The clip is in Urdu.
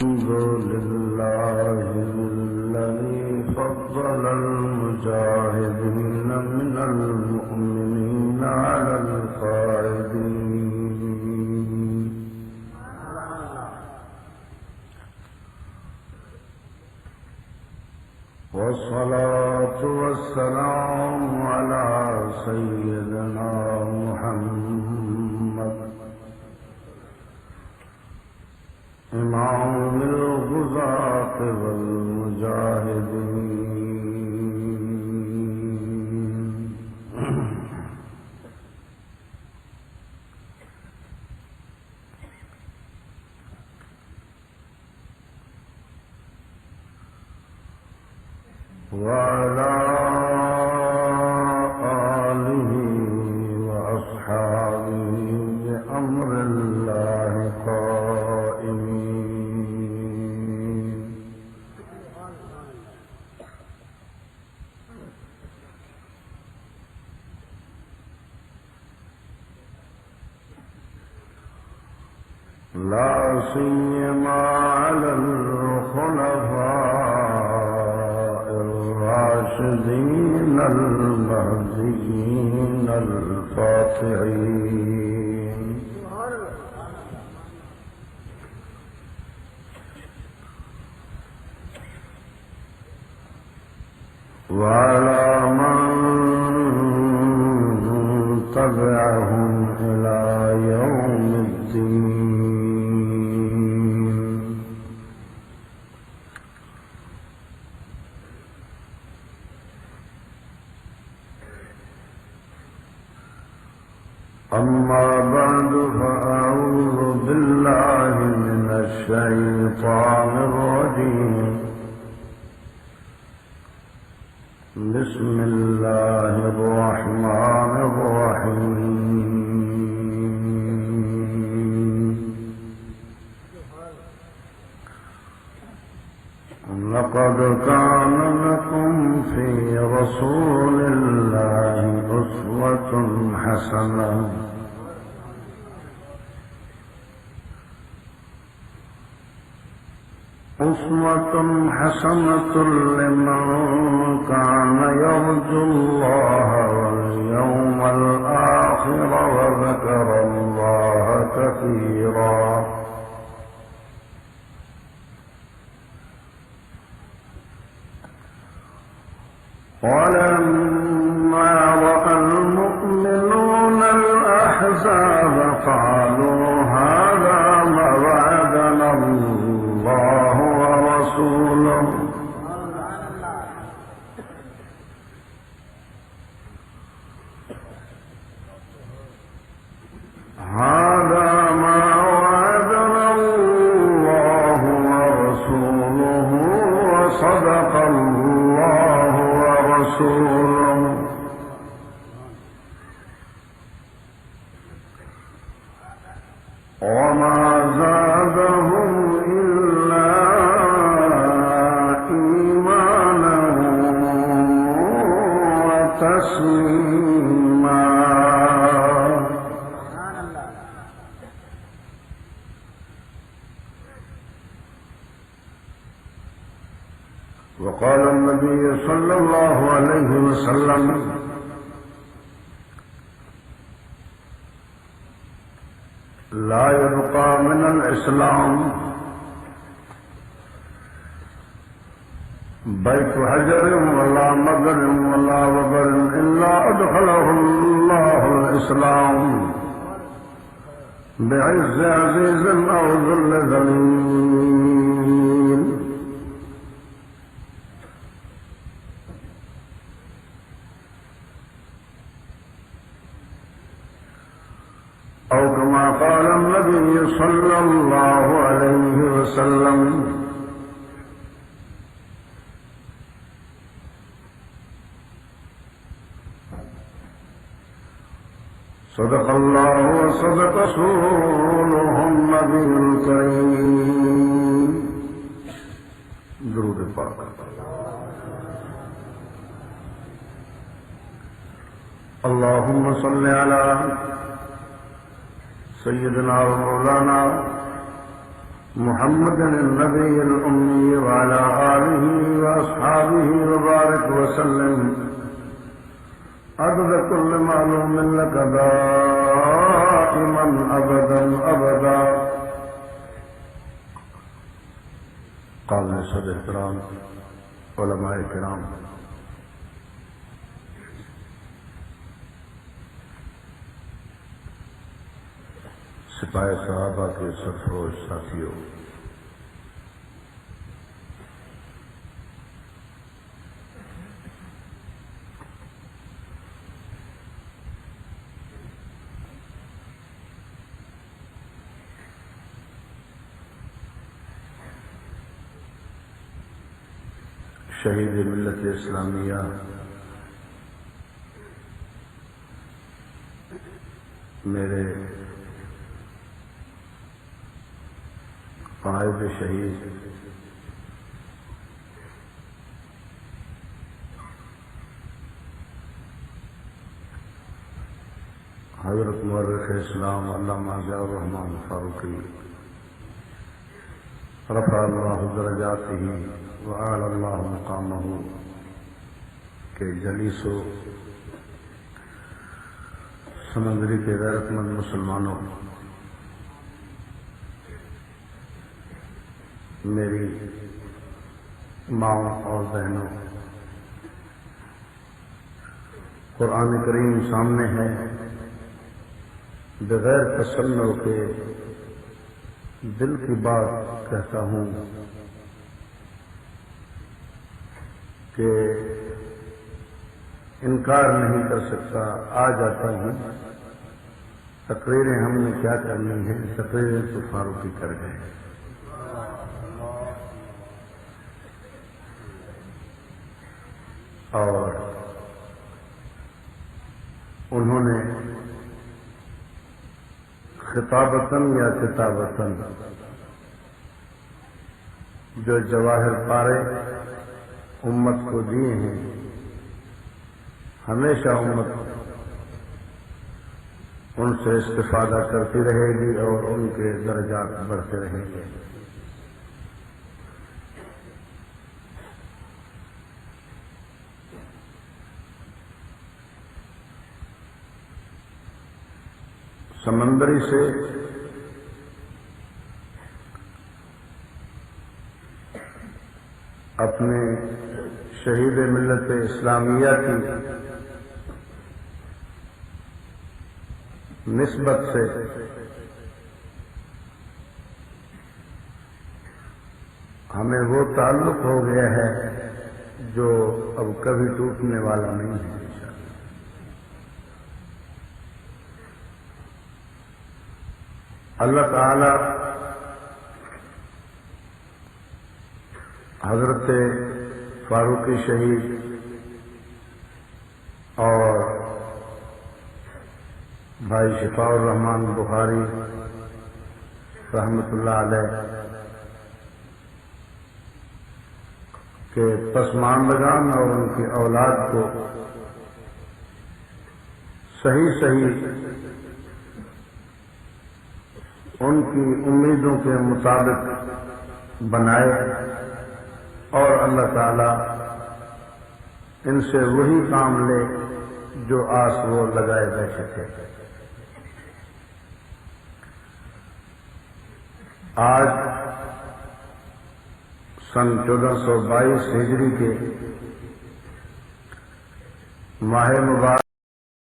الحمد لله الذي فضل المجاهدين من المؤمنين على القاعدين والصلاة والسلام على سيدنا محمد إمام الغزاة والمجاهدين وعلى آله وأصحابه بأمر الله قائمين لا سيما على الخلفاء الراشدين المهديين الفاتحين وعلى من تبعهم إلى يوم الدين أما بعد فأعوذ بالله من الشيطان الرجيم بسم الله الرحمن الرحيم لقد كان لكم في رسول الله أسوة حسنة لمن كان يرجو الله واليوم الآخر وذكر الله كثيرا ولما رأى المؤمنون الأحزاب قالوا هذا ما وعدنا الله ورسوله وصدق الله ورسوله وما زادهم إلا إيمانا وتسليما وقال النبي صلى الله عليه وسلم لا يبقى من الإسلام بيت حجر ولا مقر ولا وبر إلا أدخله الله الإسلام بعز عزيز أو ذل ذليل أو كما قال النبي صلى الله عليه وسلم صدق الله وصدق رسوله النبي الكريم درود پاک اللهم صل على سيدنا ومولانا محمد النبي الأمي وعلى آله وأصحابه وبارك وسلم عدد كل معلوم لك دائما أبدا أبدا. قابل صدر الكرام، علماء الكرام، سپاہی صحابہ کے سرفروش ساتھیوں، شہید ملت اسلامیہ میرے قائد شہید حضرت مورخ اسلام علامہ ضیاء الرحمن فاروقی رفع اللہ درجاتہ وأعلى اللہ مقامہ کے جلیسو سمندری کے غیرت مند مسلمانوں، میری ماؤں اور بہنوں، قرآن کریم سامنے ہے، بغیر تسلل کے دل کی بات کہتا ہوں کہ انکار نہیں کر سکتا، آ جاتا ہوں. تقریریں ہم نے کیا کرنی ہے، تقریریں تو فاروقی کر گئے. اور انہوں نے خطابتاً یا کتابتاً جو جواہر پارے امت کو دیے ہیں، ہمیشہ امت ان سے استفادہ کرتی رہے گی اور ان کے درجات بڑھتے رہیں گے. سمندری سے اپنے شہید ملت اسلامیہ کی نسبت سے ہمیں وہ تعلق ہو گیا ہے جو اب کبھی ٹوٹنے والا نہیں ہے. اللہ تعالی حضرت فاروقی شہید اور بھائی شفاء الرحمان بخاری رحمۃ اللہ علیہ کے پسماندگان اور ان کی اولاد کو صحیح ان کی امیدوں کے مطابق بنائے، اور اللہ تعالی ان سے وہی کام لے جو آس وہ لگائے بیٹھے تھے. آج سن 1422 ہجری کے ماہ مبارک